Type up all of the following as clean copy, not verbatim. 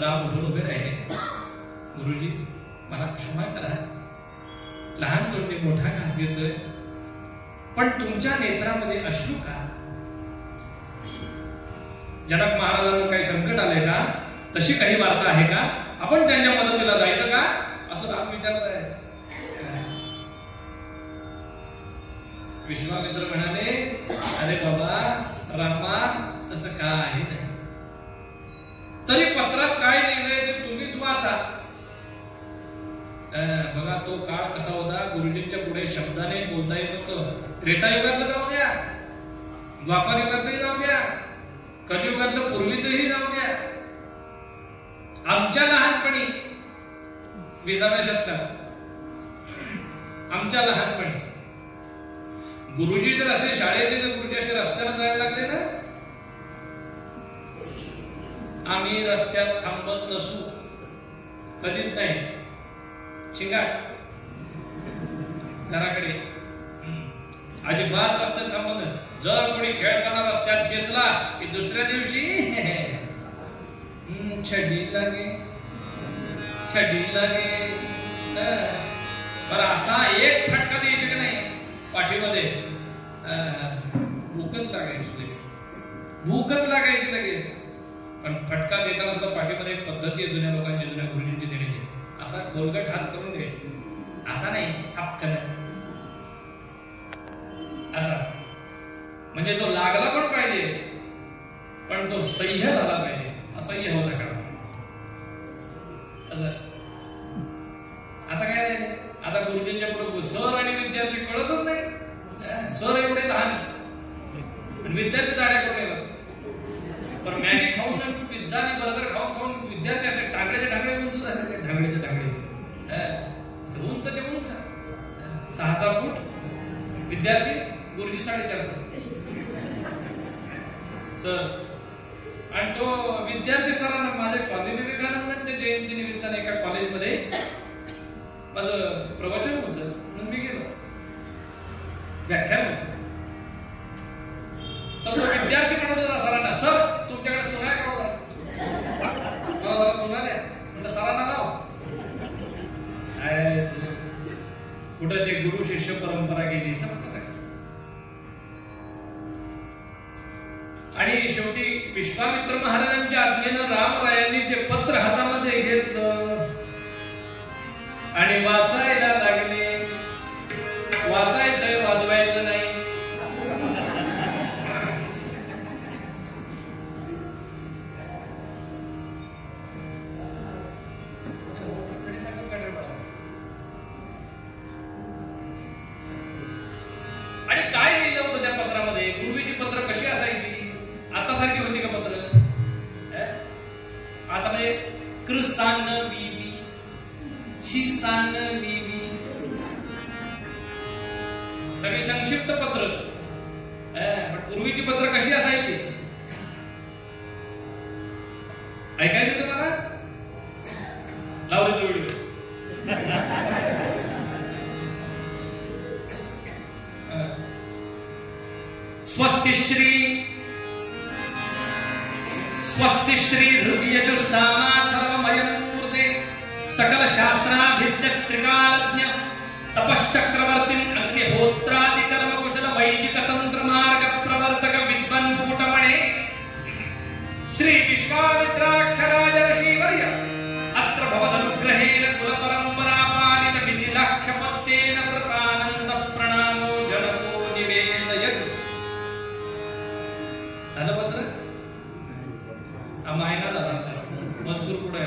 राम उठून उभे राहिले. गुरुजी मला क्षमा करा, लहान तोंडी मोठा घास घेतोय, पण तुमच्या नेत्रामध्ये अश्रू का? जनक महाराजांना काही संकट आलंय का? तशी काही वार्ता आहे का? आपण त्यांच्या मदतीला जायचं का? असं राम विचारत आहे. विश्वामित्र म्हणाले, अरे बाबा रामा, तसं काही नाही. तरी पत्रात काय लिहिलंय ते तुम्हीच वाचा. बघा तो काळ कसा होता, गुरुजींच्या पुढे शब्दाने बोलता येत नव्हतं. त्रेतायुगातलं जाऊ द्या, द्वापार युगातही जाऊ द्या, कलियुगातलं पूर्वीचंही जाऊ द्या. आमच्या लहानपणी 20व्या शतकात, आमच्या लहानपणी गुरुजी जर असे शाळेचे जर गुरुजी असे रस्त्यावर जायला लागले ना, आम्ही रस्त्यात थांबत नसू, कधीच नाही. शिंगाट घराकडे अजिबात रस्त्यात थांबत नाही. जर कोणी खेळताना रस्त्यात दिसला की दुसऱ्या दिवशी छडी लागे, छडी लागे. बरं असा एक फटका द्यायची की नाही पाठीमध्ये, भूकच लागायची लगेच, भूकच लागायची लगेच. पण फटका देताना सुद्धा पाठीमध्ये एक पद्धती आहे जुन्या लोकांची, जुन्या गुरुजींची देण्याची. असा गोलगट हात करून द्यायची, असा नाही छापकन, असा. म्हणजे तो लागला पण पाहिजे, पण तो सह्य झाला पाहिजे. असह्य होता का? आता काय नाही. आता गुरुजींच्या पुढे सर आणि विद्यार्थी कळतच नाही. सर एवढे लहान आणि विद्यार्थी जाड्या करून येतात. पण मॅगी खाऊन आणि पिझ्झा आणि बर्गर खाऊन खाऊन विद्यार्थी असे ढांगड्याचे ढांगडे उंच झाले. ढांगड्याचे ढांगडे उंचचे उंच, 6-6 फूट विद्यार्थी, गुरुजी 4.5 फूट सर. आणि तो विद्यार्थी सरांना माझ्या स्वामी विवेकानंदांच्या जयंती निमित्ताने एका कॉलेजमध्ये माझं प्रवचन होतं, म्हणून मी गेलो, व्याख्यान होतं. तर तो विद्यार्थी म्हणत होता सरांना, सर तुमच्याकडे चुना का होता? मला जरा चुना द्या. म्हणलं सरांना लाव. कुठं ते गुरु शिष्य परंपरा गेली समजत. आणि शेवटी विश्वामित्र महाराजांच्या आज्ञेनं रामरायांनी ते पत्र हातामध्ये घेतलं आणि वाचायला लागले. वाचायचंय, वाजवायचं नाही. आणि काय लिहिलं होतं त्या पत्रामध्ये? पूर्वीची पत्र कशी असायची? आता सारखी होती का पत्र? आता म्हणजे कृसान बीबी, शिसान बीबी, सगळी संक्षिप्त पत्र. पण पूर्वीची पत्र कशी असायची? ऐकायचं का मला? लावले तो व्हिडिओ. स्वस्तिश्री स्वस्तिश्री हृदयजुस्सामाथर्वमयं मूर्ते सकल शास्त्राभिज्ञ त्रिकालज्ञ तपश्चक्रवर्तीं अग्निहोत्रादिकर्म कुशल वैदिक तंत्र मार्ग प्रवर्तक विद्वान् पुटमणे श्री विश्वामित्राक्षराज ऋषिवर्य अत्र भवदनुग्रहेण कुलपरंपरा पालित विधिलाख्यपत्तेन कृतानंद प्रणामो जनको निवेदयत्. झालं पत्र? मायना मजकूर पुढे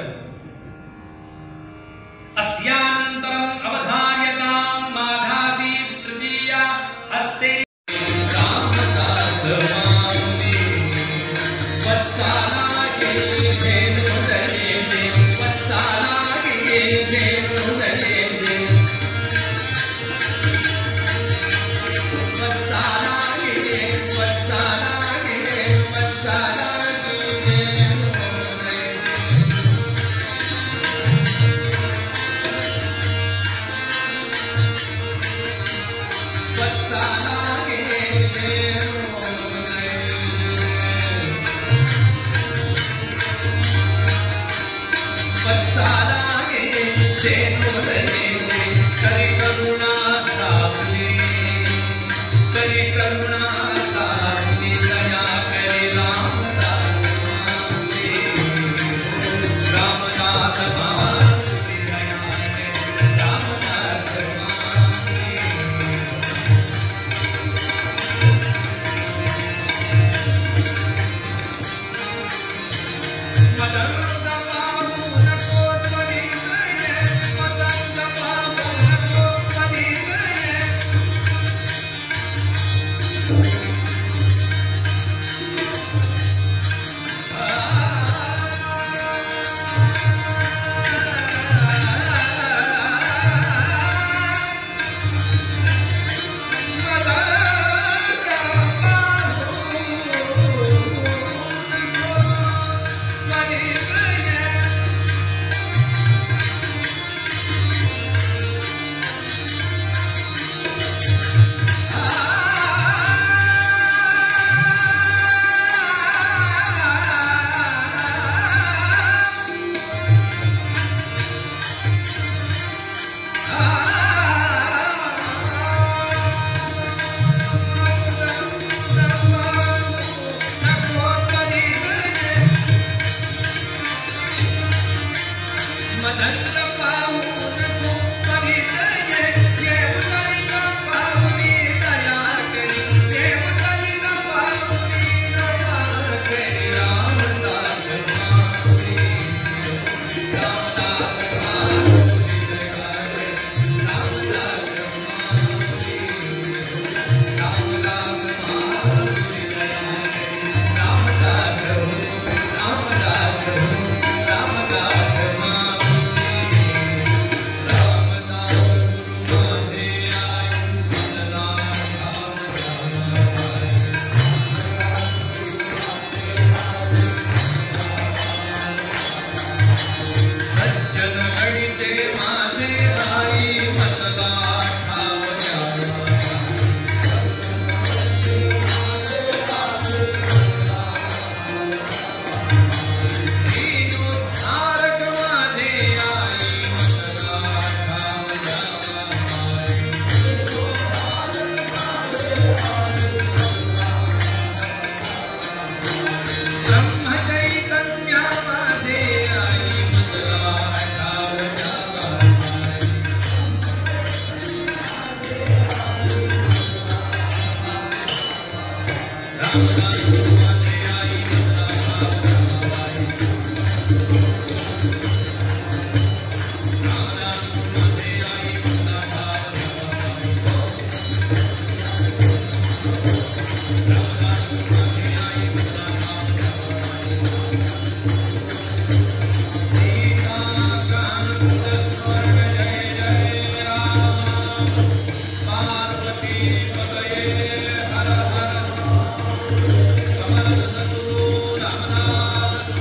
अस्यानंतरम अवधार्यतां माघासी तृतीया हस्ते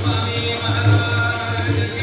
Swami Maharaj